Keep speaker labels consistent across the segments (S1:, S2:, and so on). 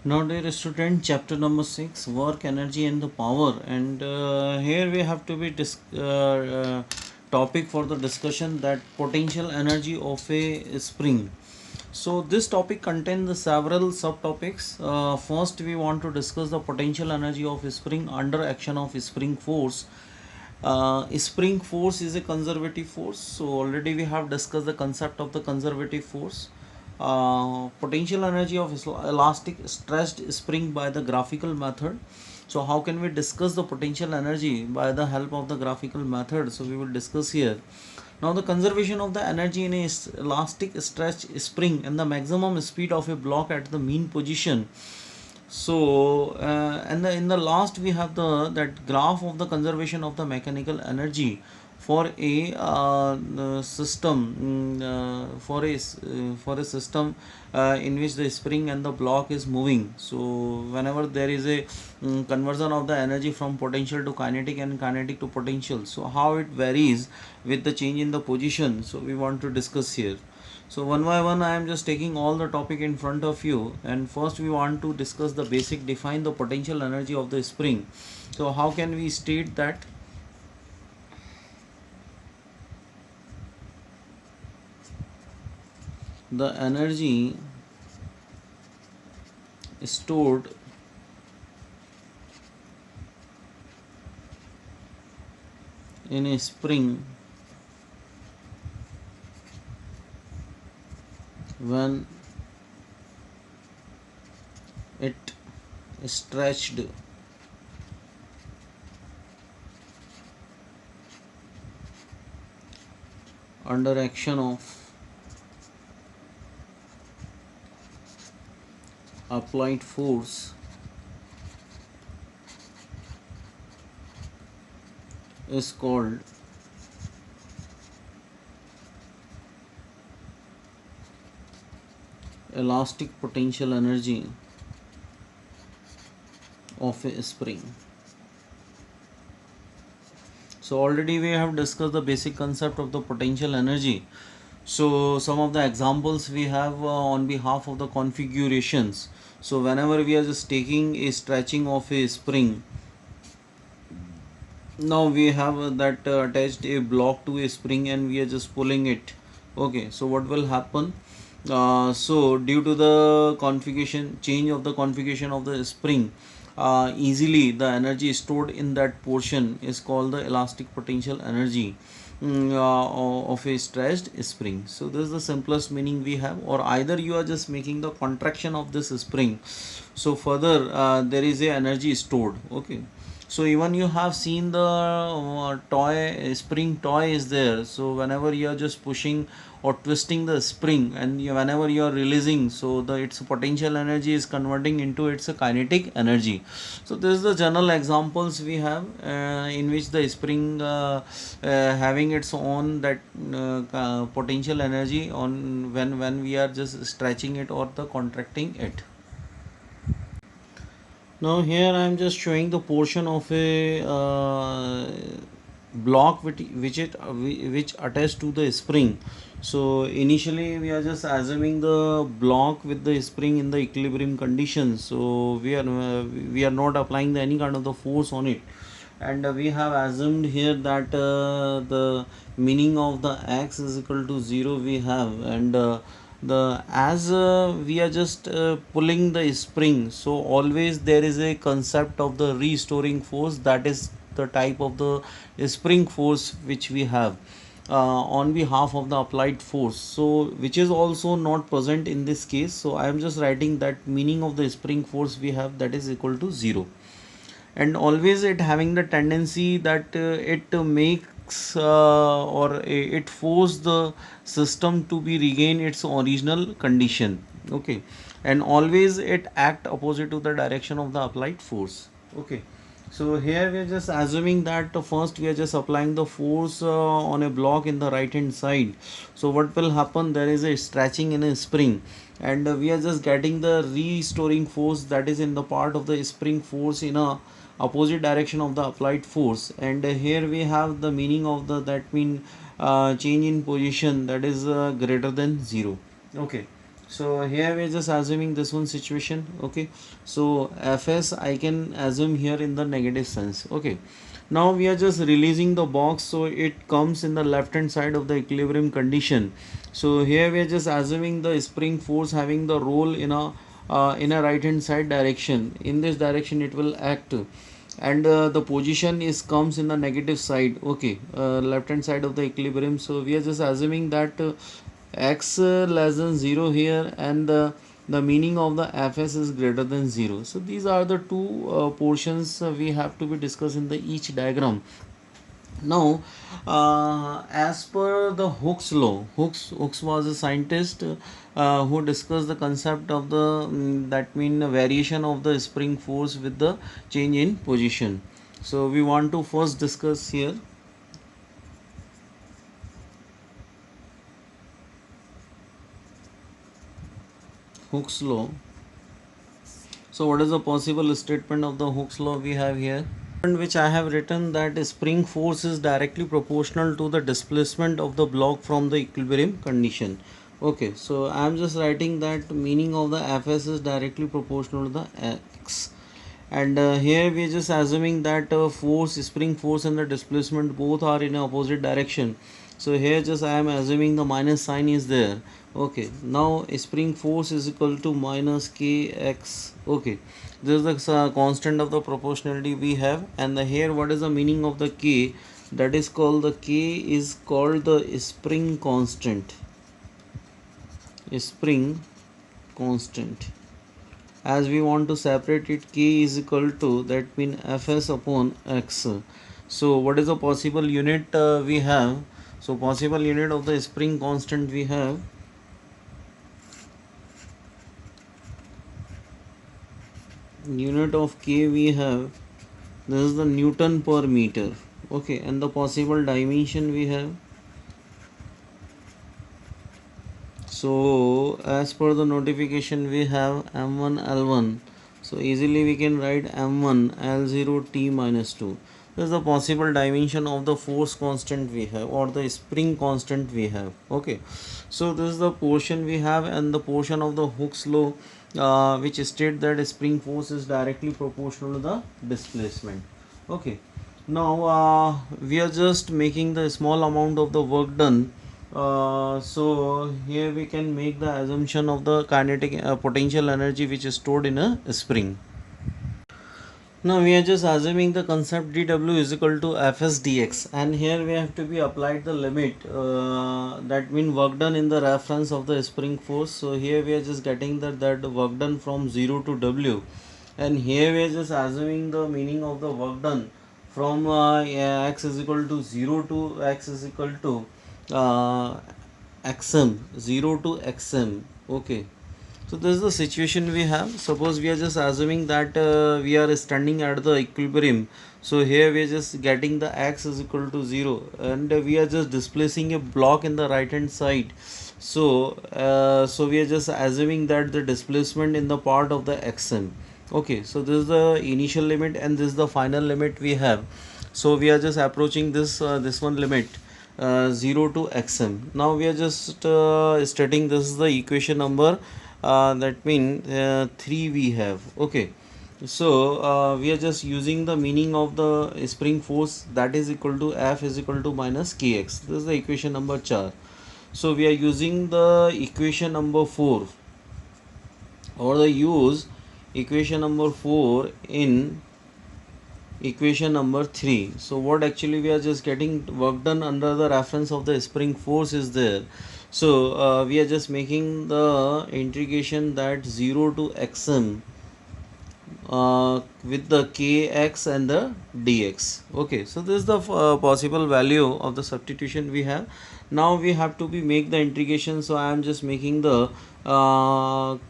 S1: Now, dear student, chapter number 6, work, energy, and the power. And here we have to be topic for the discussion, that potential energy of a spring. So, this topic contains the several subtopics. First, we want to discuss the potential energy of a spring under action of a spring force. Spring force is a conservative force. So already we have discussed the concept of the conservative force. Potential energy of elastic stretched spring by the graphical method. So how can we discuss the potential energy by the help of the graphical method? So we will discuss here. Now the conservation of the energy in a elastic stretch spring and the maximum speed of a block at the mean position. So and in the last we have that graph of the conservation of the mechanical energy for a system, for a system in which the spring and the block is moving. So whenever there is a conversion of the energy from potential to kinetic and kinetic to potential, so how it varies with the change in the position, so we want to discuss here. So one by one I am just taking all the topic in front of you, and first we want to discuss the basic, define the potential energy of the spring. So how can we state that? The energy stored in a spring when it stretched under action of applied force is called elastic potential energy of a spring. So already we have discussed the basic concept of the potential energy. So some of the examples we have on behalf of the configurations. So whenever we are just taking a stretching of a spring, now we have that attached a block to a spring and we are just pulling it. Okay, so what will happen? So due to the configuration change of the configuration of the spring, easily the energy stored in that portion is called the elastic potential energy of a stretched spring. So this is the simplest meaning we have. Or either you are just making the contraction of this spring, so further there is a energy stored. Okay, so even you have seen the toy spring toy is there. So whenever you are just pushing or twisting the spring, and whenever you are releasing, so the its potential energy is converting into its kinetic energy. So this is the general examples we have in which the spring having its own that potential energy on when we are just stretching it or the contracting it. Now here I am just showing the portion of a block which attached to the spring. So initially we are just assuming the block with the spring in the equilibrium conditions. So we are not applying any kind of the force on it, and we have assumed here that the meaning of the x is equal to 0 we have, and the as we are just pulling the spring, so always there is a concept of the restoring force, that is the type of the spring force which we have on behalf of the applied force, so which is also not present in this case. So I am just writing that meaning of the spring force we have, that is equal to 0, and always it having the tendency that it makes or it force the system to be regain its original condition. Okay, and always it act opposite to the direction of the applied force. Okay, so here we are just assuming that first we are just applying the force on a block in the right hand side. So what will happen, there is a stretching in a spring, and we are just getting the restoring force that is in the part of the spring force in a opposite direction of the applied force. And here we have the meaning of the that mean change in position, that is greater than 0. Okay, So here we are just assuming this one situation. Okay, so Fs I can assume here in the negative sense. Okay, now we are just releasing the box, so it comes in the left hand side of the equilibrium condition. So here we are just assuming the spring force having the role in a right hand side direction. In this direction it will act, and the position is comes in the negative side. Okay, left hand side of the equilibrium. So we are just assuming that x less than 0 here, and the meaning of the fs is greater than 0. So these are the two portions we have to be discussed in the each diagram. Now, as per the Hooke's law, Hooke's was a scientist who discussed the concept of the that mean variation of the spring force with the change in position. So we want to first discuss here Hooke's law. So what is the possible statement of the Hooke's law we have here? Which I have written that spring force is directly proportional to the displacement of the block from the equilibrium condition. Okay, so I am just writing that meaning of the Fs is directly proportional to the x, and here we are just assuming that spring force and the displacement both are in opposite direction. So here just I am assuming the minus sign is there. Okay, now spring force is equal to minus kx. Okay, this is the constant of the proportionality we have, and here what is the meaning of the k? That is called the k is called the spring constant. Spring constant. As we want to separate it, k is equal to that mean fs upon x. So what is the possible unit we have? So possible unit of the spring constant we have unit of k we have, this is the Newton per meter. Okay, and the possible dimension we have, so as per the notification we have m1 l1, so easily we can write m1 l0 t minus 2. This is the possible dimension of the force constant we have, or the spring constant we have. Okay, so this is the portion we have, and the portion of the Hooke's law which state that spring force is directly proportional to the displacement. Okay, now we are just making the small amount of the work done. So here we can make the assumption of the kinetic potential energy which is stored in a spring. Now we are just assuming the concept dw is equal to fs dx, and here we have to be applied the limit that mean work done in the reference of the spring force. So here we are just getting that work done from 0 to w, and here we are just assuming the meaning of the work done from x is equal to 0 to x is equal to xm, 0 to xm. Okay, so this is the situation we have. Suppose we are just assuming that we are standing at the equilibrium. So here we are just getting the x is equal to 0, and we are just displacing a block in the right hand side. So we are just assuming that the displacement in the part of the xm. Okay, so this is the initial limit, and this is the final limit we have. So we are just approaching this one limit, 0 to xm. Now we are just stating this is the equation number, that mean 3 we have. Okay, so we are just using the meaning of the spring force, that is equal to f is equal to minus kx. This is the equation number 4. So we are using the equation number 4, or the use equation number 4 in equation number 3. So what actually we are just getting work done under the reference of the spring force is there. So we are just making the integration that 0 to xm with the kx and the dx. Okay, so this is the possible value of the substitution we have. Now we have to be make the integration. So I am just making the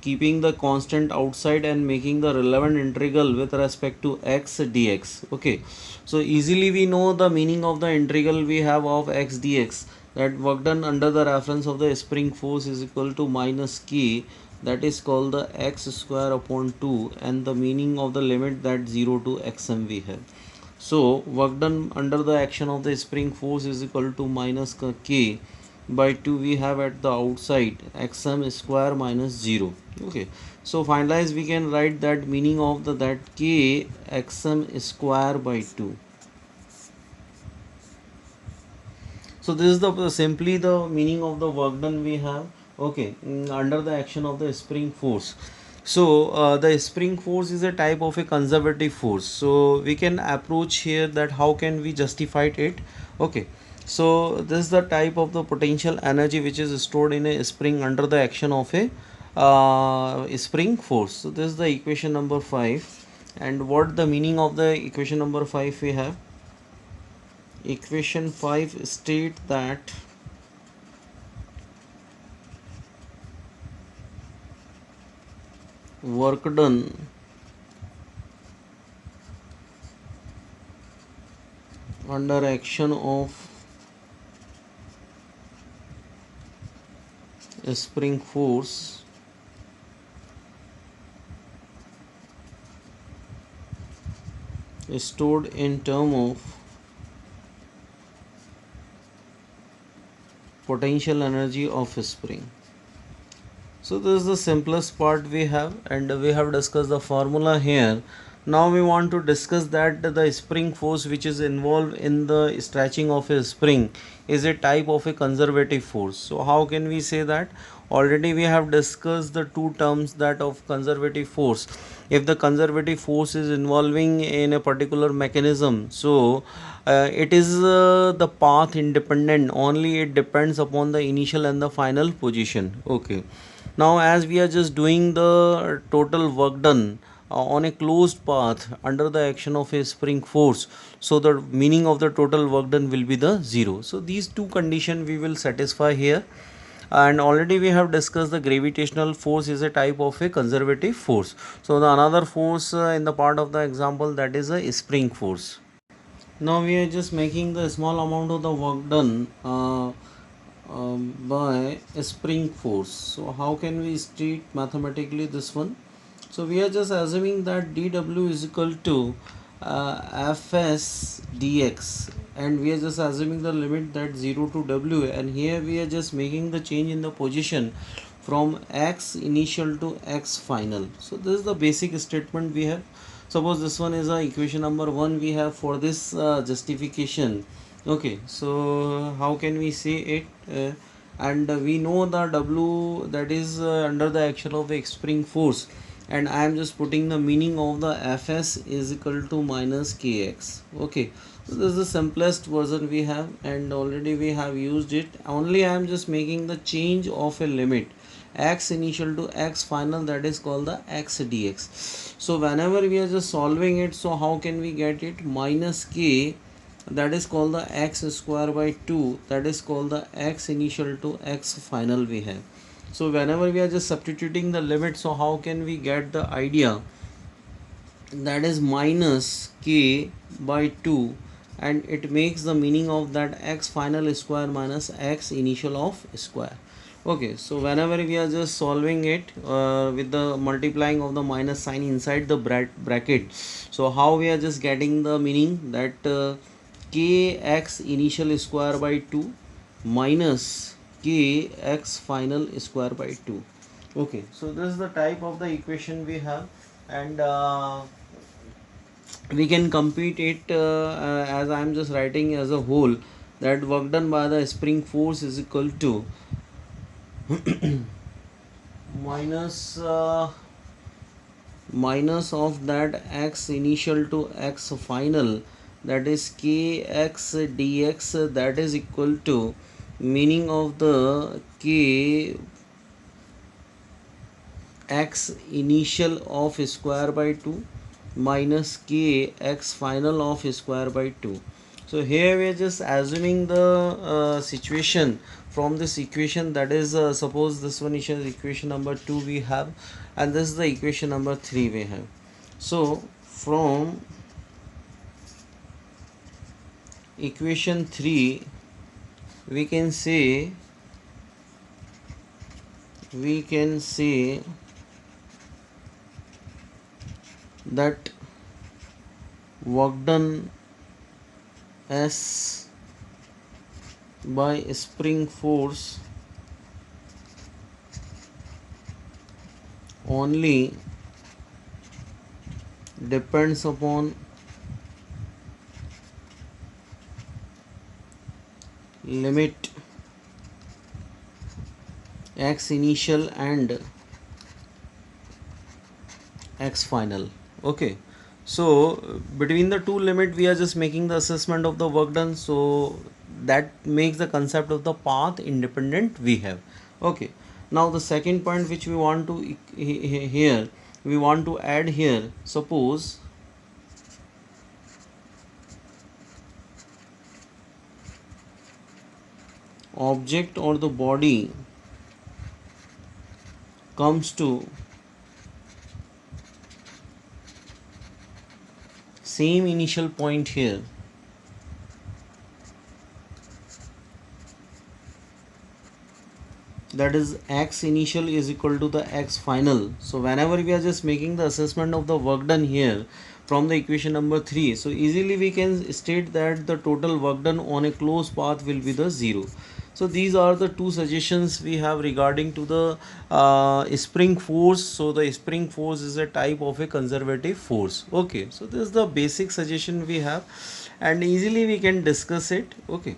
S1: keeping the constant outside and making the relevant integral with respect to x dx. Okay, so easily we know the meaning of the integral we have of x dx, that work done under the reference of the spring force is equal to minus k, that is called the x square upon 2, and the meaning of the limit that 0 to xm we have. So work done under the action of the spring force is equal to minus k, by 2 we have at the outside xm square minus 0. Okay, so finalize we can write that meaning of the that k xm square by 2. So this is the simply the meaning of the work done we have. Okay, under the action of the spring force. So the spring force is a type of a conservative force. So we can approach here that how can we justify it. Okay, so this is the type of the potential energy which is stored in a spring under the action of a spring force. So this is the equation number 5. And what the meaning of the equation number 5 we have? Equation 5 state that work done under action of a spring force is stored in term of potential energy of a spring. So this is the simplest part we have, and we have discussed the formula here. Now we want to discuss that the spring force which is involved in the stretching of a spring is a type of a conservative force. So how can we say that? Already we have discussed the two terms that of conservative force. If the conservative force is involving in a particular mechanism, so it is the path independent, only it depends upon the initial and the final position. Okay, now as we are just doing the total work done on a closed path under the action of a spring force, so the meaning of the total work done will be the 0. So these two conditions we will satisfy here. And already we have discussed the gravitational force is a type of a conservative force. So the another force in the part of the example, that is a spring force. Now we are just making the small amount of the work done by a spring force. So how can we state mathematically this one? So we are just assuming that dw is equal to fs dx, and we are just assuming the limit that 0 to w, and here we are just making the change in the position from x initial to x final. So this is the basic statement we have. Suppose this one is equation number 1 we have for this justification. Okay, so how can we say it? And we know the w, that is under the action of the spring force, and I am just putting the meaning of the fs is equal to minus kx. Okay, so this is the simplest version we have, and already we have used it. Only I am just making the change of a limit x initial to x final, that is called the x dx. So whenever we are just solving it, so how can we get it? Minus k, that is called the x square by 2, that is called the x initial to x final we have. So whenever we are just substituting the limit, so how can we get the idea? That is minus k by 2, and it makes the meaning of that x final square minus x initial of square. Okay, so whenever we are just solving it with the multiplying of the minus sign inside the bracket, so how we are just getting the meaning? That kx initial square by 2 minus kx final square by 2. Okay, so this is the type of the equation we have, and we can compute it as I am just writing as a whole, that work done by the spring force is equal to minus minus of that x initial to x final, that is kx dx, that is equal to meaning of the k x initial of square by 2 minus k x final of square by 2. So here we are just assuming the situation from this equation, that is suppose this one is equation number 2 we have, and this is the equation number 3 we have. So from equation 3 we can say that work done S by spring force only depends upon limit x initial and x final. Okay, so between the two limit we are just making the assessment of the work done, so that makes the concept of the path independent we have. Okay, now the second point which we want to here we want to add here, suppose object or the body comes to same initial point here, that is x initial is equal to the x final. So whenever we are just making the assessment of the work done here from the equation number 3, so easily we can state that the total work done on a closed path will be the 0. So these are the two suggestions we have regarding to the spring force. So the spring force is a type of a conservative force. Okay, so this is the basic suggestion we have, and easily we can discuss it. Okay.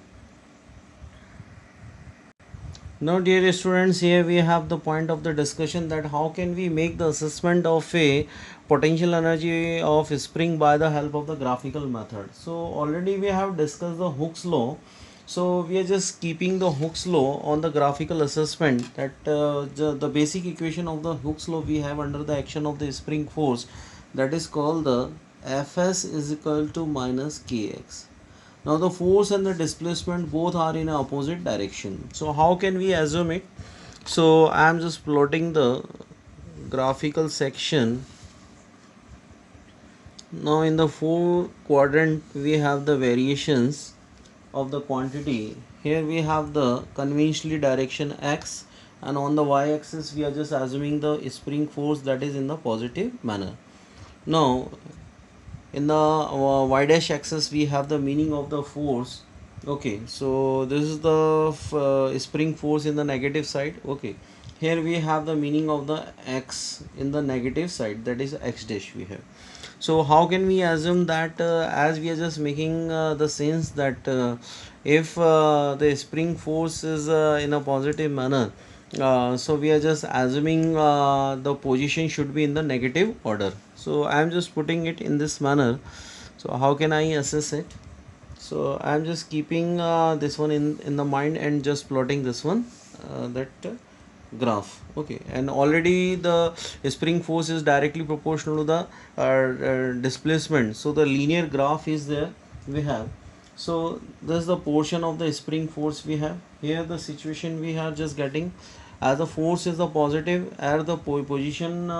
S1: Now, dear students, here we have the point of the discussion, that how can we make the assessment of a potential energy of spring by the help of the graphical method. So already we have discussed the Hooke's law. So we are just keeping the Hooke's law on the graphical assessment, that the basic equation of the Hooke's law we have under the action of the spring force, that is called the Fs is equal to minus Kx. Now the force and the displacement both are in opposite direction. So how can we assume it? So I am just plotting the graphical section. Now in the four quadrant we have the variations of the quantity. Here we have the conventionally direction x, and on the y axis we are just assuming the spring force that is in the positive manner. Now in the y dash axis we have the meaning of the force. Okay, so this is the spring force in the negative side. Okay, here we have the meaning of the x in the negative side, that is x dash we have. So how can we assume that, as we are just making the sense that if the spring force is in a positive manner, so we are just assuming the position should be in the negative order. So I am just putting it in this manner. So how can I assess it? So I am just keeping this one in the mind and just plotting this one, that graph. Okay, and already the spring force is directly proportional to the displacement, so the linear graph is there we have. So this is the portion of the spring force we have here. The situation we are just getting, as the force is the positive, as the position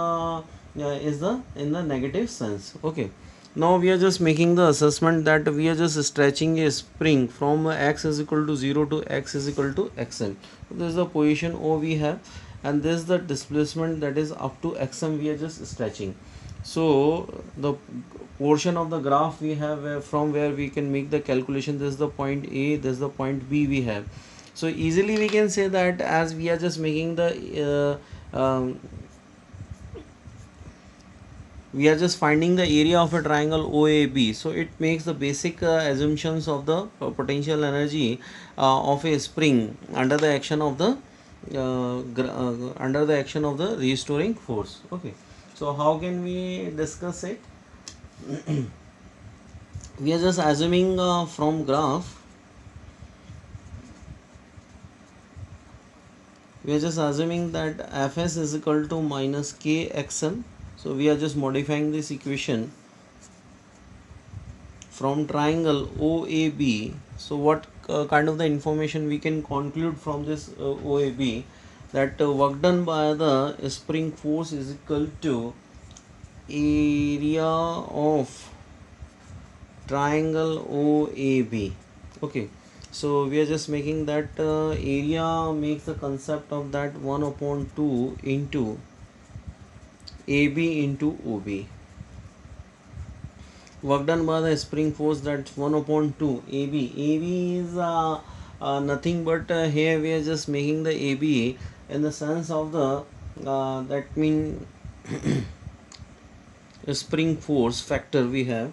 S1: is the in the negative sense. Okay, now we are just making the assessment that we are just stretching a spring from x is equal to 0 to x is equal to xm. So this is the position O we have, and this is the displacement, that is up to xm we are just stretching. So the portion of the graph we have, from where we can make the calculation, this is the point A, this is the point B we have. So easily we can say that, as we are just making the we are just finding the area of a triangle OAB, so it makes the basic assumptions of the potential energy of a spring under the action of the under the action of the restoring force. Okay, so how can we discuss it? We are just assuming from graph, we are just assuming that Fs is equal to minus Kxm. So we are just modifying this equation from triangle OAB. So what kind of the information we can conclude from this OAB, that work done by the spring force is equal to area of triangle OAB. Okay, so we are just making that area makes the concept of that 1 upon 2 into AB into OB. Work done by the spring force, that's 1 upon 2 AB. AB is nothing but here we are just making the ABA in the sense of the that mean spring force factor we have.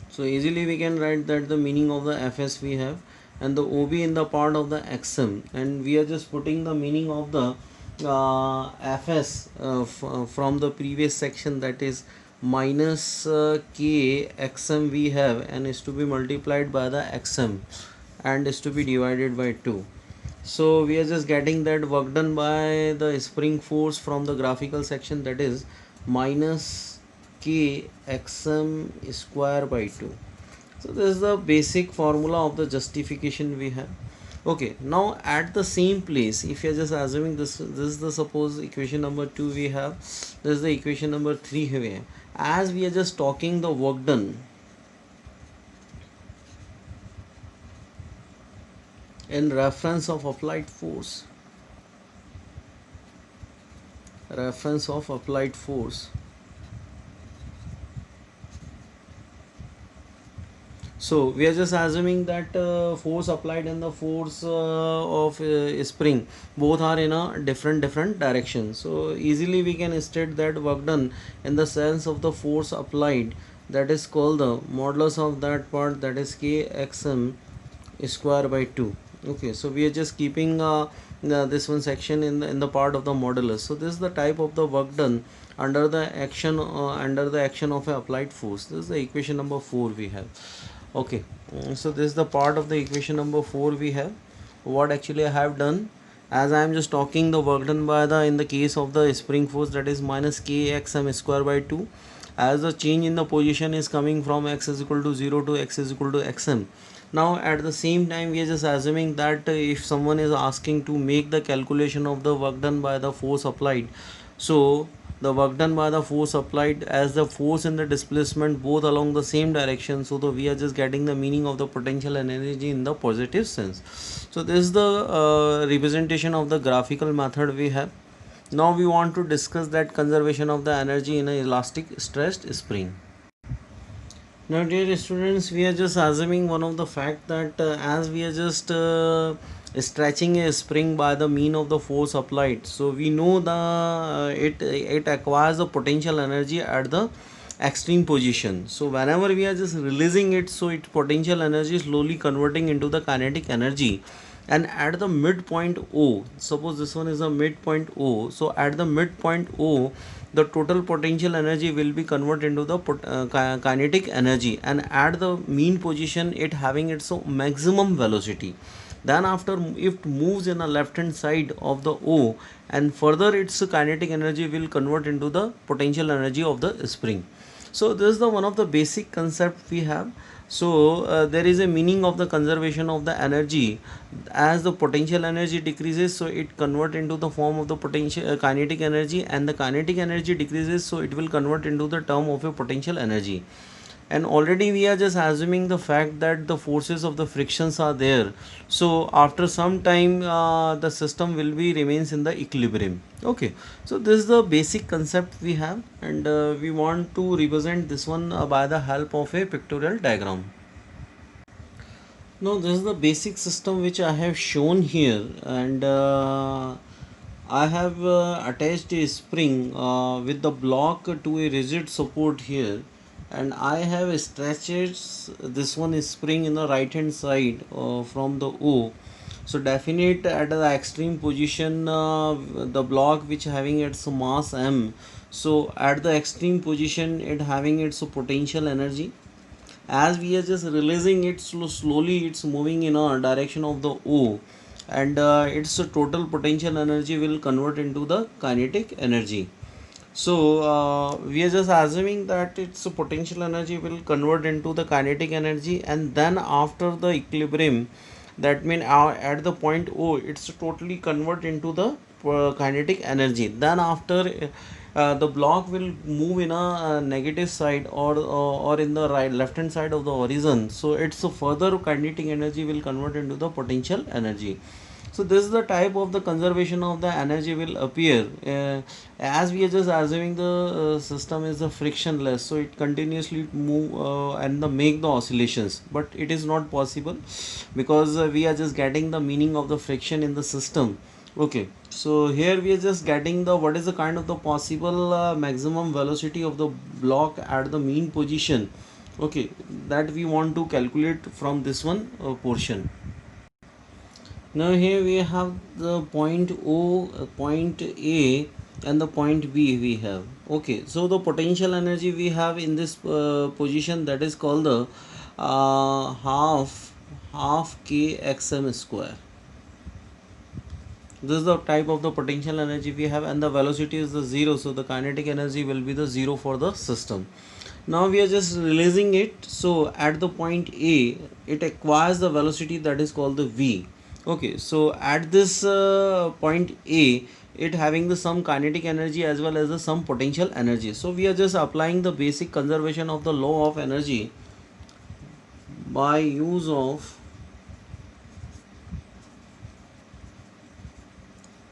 S1: So easily we can write that the meaning of the Fs we have, and the OB in the part of the XM, and we are just putting the meaning of the Fs from the previous section, that is minus K XM we have, and is to be multiplied by the XM and is to be divided by 2. So we are just getting that work done by the spring force from the graphical section, that is minus K XM square by 2. So this is the basic formula of the justification we have. Okay, now at the same place, if you are just assuming this is the suppose equation number 2 we have, this is the equation number 3 we have. As we are just talking the work done in reference of applied force, reference of applied force. So we are just assuming that force applied and the force of spring both are in a different direction. So easily we can state that work done in the sense of the force applied, that is called the modulus of that part, that is kxm square by 2. Okay, so we are just keeping this one section in the part of the modulus. So this is the type of the work done under the action of a applied force. This is the equation number 4 we have. Okay, so this is the part of the equation number 4 we have. What actually I have done, as I am just talking the work done by the, in the case of the spring force, that is minus kxm square by 2, as the change in the position is coming from x is equal to 0 to x is equal to xm. Now at the same time we are just assuming that if someone is asking to make the calculation of the work done by the force applied, so the work done by the force applied as the force and the displacement both along the same direction, so we are just getting the meaning of the potential and energy in the positive sense. So this is the representation of the graphical method we have. Now we want to discuss that conservation of the energy in an elastic stressed spring. Now dear students, we are just assuming one of the fact that as we are just stretching a spring by the mean of the force applied, so we know the it acquires the potential energy at the extreme position. So whenever we are just releasing it, so its potential energy is slowly converting into the kinetic energy, and at the midpoint O, suppose this one is a midpoint O, so at the midpoint O the total potential energy will be converted into the kinetic energy, and at the mean position it having its maximum velocity. Then after it moves in the left hand side of the O, and further its kinetic energy will convert into the potential energy of the spring. So this is the one of the basic concept we have. So there is a meaning of the conservation of the energy. As the potential energy decreases, so it convert into the form of the potential kinetic energy, and the kinetic energy decreases, so it will convert into the term of a potential energy. And already we are just assuming the fact that the forces of the frictions are there, so after some time the system will be remains in the equilibrium. Okay, so this is the basic concept we have, and we want to represent this one by the help of a pictorial diagram. Now this is the basic system which I have shown here, and I have attached a spring with the block to a rigid support here, and I have stretched this one is spring in the right hand side from the O. So definite at the extreme position the block which having its mass m, so at the extreme position it having its potential energy. As we are just releasing it, slowly it's moving in a direction of the O, and its total potential energy will convert into the kinetic energy. So we are just assuming that its potential energy will convert into the kinetic energy, and then after the equilibrium, that means at the point O it's totally convert into the kinetic energy. Then after the block will move in a negative side, or in the right left hand side of the horizon, so its further kinetic energy will convert into the potential energy. So this is the type of the conservation of the energy will appear, as we are just assuming the system is the frictionless, so it continuously move and the make the oscillations, but it is not possible because we are just getting the meaning of the friction in the system. Okay, so here we are just getting the what is the kind of the possible maximum velocity of the block at the mean position. Okay, that we want to calculate from this one portion. Now here we have the point O, point A, and the point B we have. Okay, so the potential energy we have in this position, that is called the half k xm square. This is the type of the potential energy we have, and the velocity is the zero, so the kinetic energy will be the zero for the system. Now we are just releasing it, so at the point A it acquires the velocity that is called the v. Okay, so at this point A, it having the some kinetic energy as well as the some potential energy. So we are just applying the basic conservation of the law of energy by use of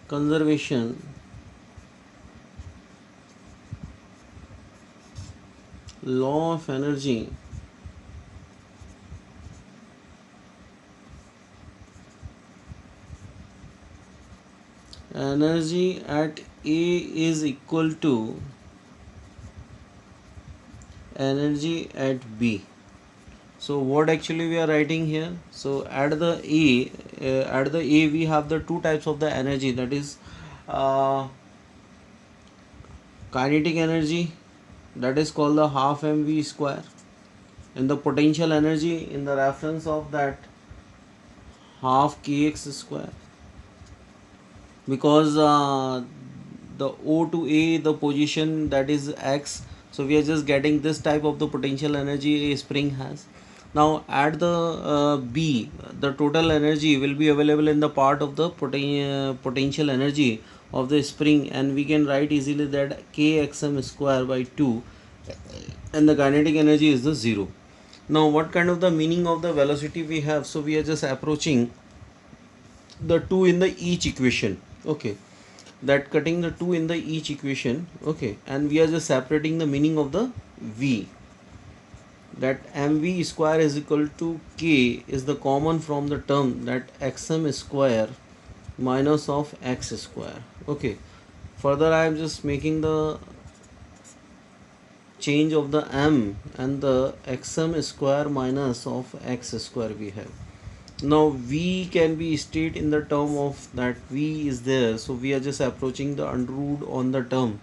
S1: conservation law of energy. Energy at A is equal to energy at B. So what actually we are writing here? So at the A we have the two types of the energy, that is uh, kinetic energy, that is called the half mv square, and the potential energy in the reference of that half kx square, because the O to A, the position that is x, so we are just getting this type of the potential energy a spring has. Now at the B, the total energy will be available in the part of the potential energy of the spring, and we can write easily that kxm square by 2, and the kinetic energy is the 0. Now what kind of the meaning of the velocity we have? So we are just approaching the 2 in the each equation. Okay, that cutting the 2 in the each equation. Okay, and we are just separating the meaning of the v, that mv square is equal to k is the common from the term that xm square minus of x square. Okay, further I am just making the change of the m and the xm square minus of x square we have. Now v can be stated in the term of that v is there, so we are just approaching the under root on the term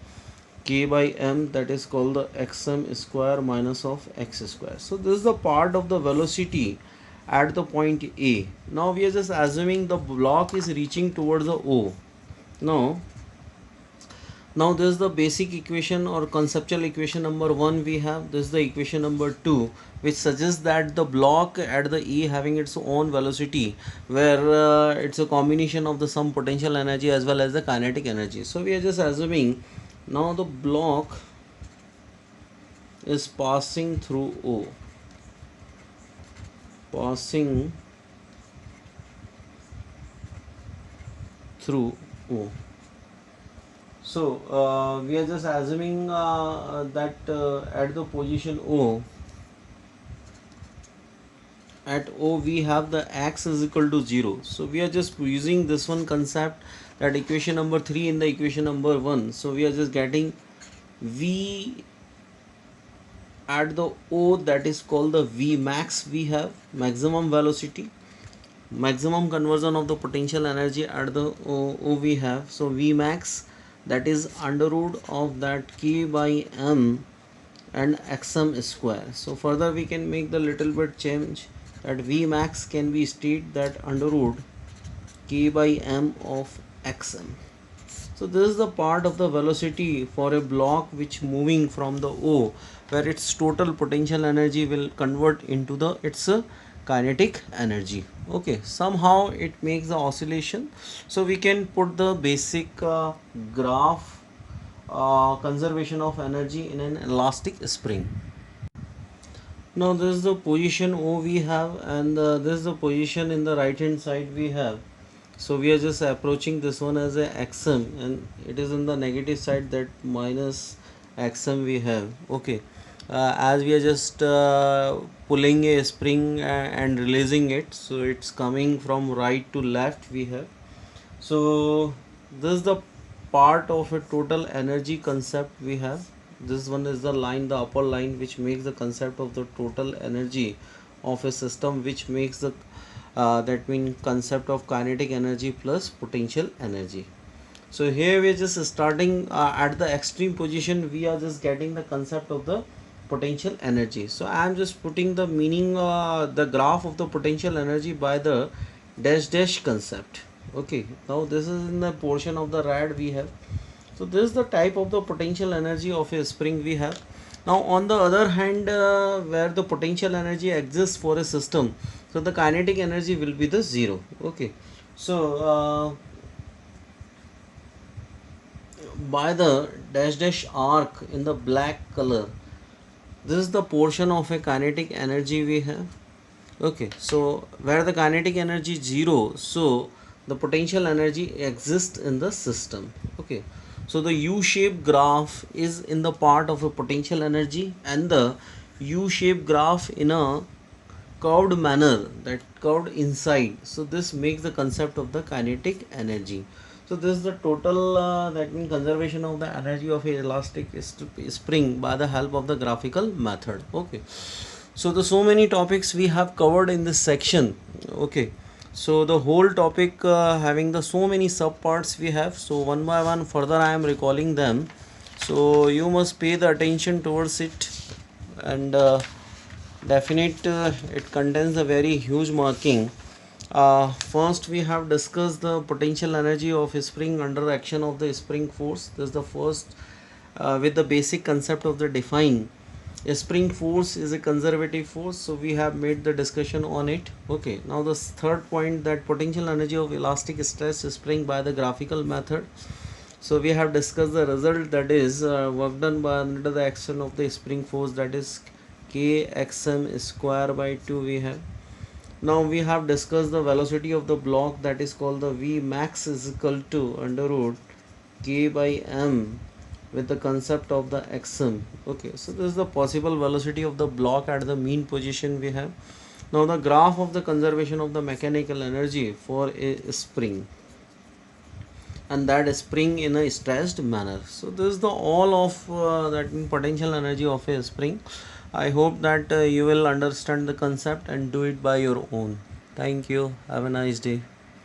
S1: k by m, that is called the xm square minus of x square. So this is the part of the velocity at the point A. Now we are just assuming the block is reaching towards the O. Now this is the basic equation or conceptual equation number 1 we have. This is the equation number 2, which suggests that the block at the E having its own velocity, where it's a combination of the some potential energy as well as the kinetic energy. So we are just assuming now the block is passing through O, passing through O. So we are just assuming that at the position O, at O we have the x is equal to 0. So we are just using this one concept, that equation number 3 in the equation number 1. So we are just getting V at the O, that is called the V max. We have maximum velocity, maximum conversion of the potential energy at the O we have. So V max, that is under root of that k by m and xm square. So further we can make the little bit change, that V max can be stated that under root k by m of xm. So this is the part of the velocity for a block which moving from the O, where its total potential energy will convert into the its kinetic energy. Okay, somehow it makes the oscillation. So we can put the basic graph conservation of energy in an elastic spring. Now this is the position O we have, and this is the position in the right hand side we have. So we are just approaching this one as a xm, and it is in the negative side, that minus xm we have. Okay, as we are just pulling a spring and releasing it, so it's coming from right to left we have. So this is the part of a total energy concept we have. This one is the line, the upper line, which makes the concept of the total energy of a system, which makes the that mean concept of kinetic energy plus potential energy. So here we are just starting at the extreme position, we are just getting the concept of the potential energy. So I am just putting the meaning, the graph of the potential energy by the dash dash concept. Okay, now this is in the portion of the rad we have. So this is the type of the potential energy of a spring we have. Now on the other hand, where the potential energy exists for a system, so the kinetic energy will be the zero. Okay, so by the dash dash arc in the black color, this is the portion of a kinetic energy we have. Okay, so where the kinetic energy is zero, so the potential energy exists in the system. Okay, so the u-shaped graph is in the part of a potential energy, and the u-shaped graph in a curved manner, that curved inside, so this makes the concept of the kinetic energy. So this is the total, that means conservation of the energy of a elastic spring by the help of the graphical method. Okay, so the so many topics we have covered in this section. Okay, so the whole topic, having the so many subparts we have, so one by one further I am recalling them, so you must pay the attention towards it. And definite, it contains a very huge marking. First we have discussed the potential energy of a spring under action of the spring force. This is the first, with the basic concept of the define. A spring force is a conservative force, so we have made the discussion on it. Okay, now the third point, that potential energy of elastic stress spring by the graphical method. So we have discussed the result, that is work done by under the action of the spring force, that is kxm square by 2 we have. Now we have discussed the velocity of the block, that is called the v max is equal to under root k by m with the concept of the xm. Okay, so this is the possible velocity of the block at the mean position we have. Now the graph of the conservation of the mechanical energy for a spring, and that spring in a stressed manner. So this is the all of that potential energy of a spring. I hope that you will understand the concept and do it by your own. Thank you, have a nice day.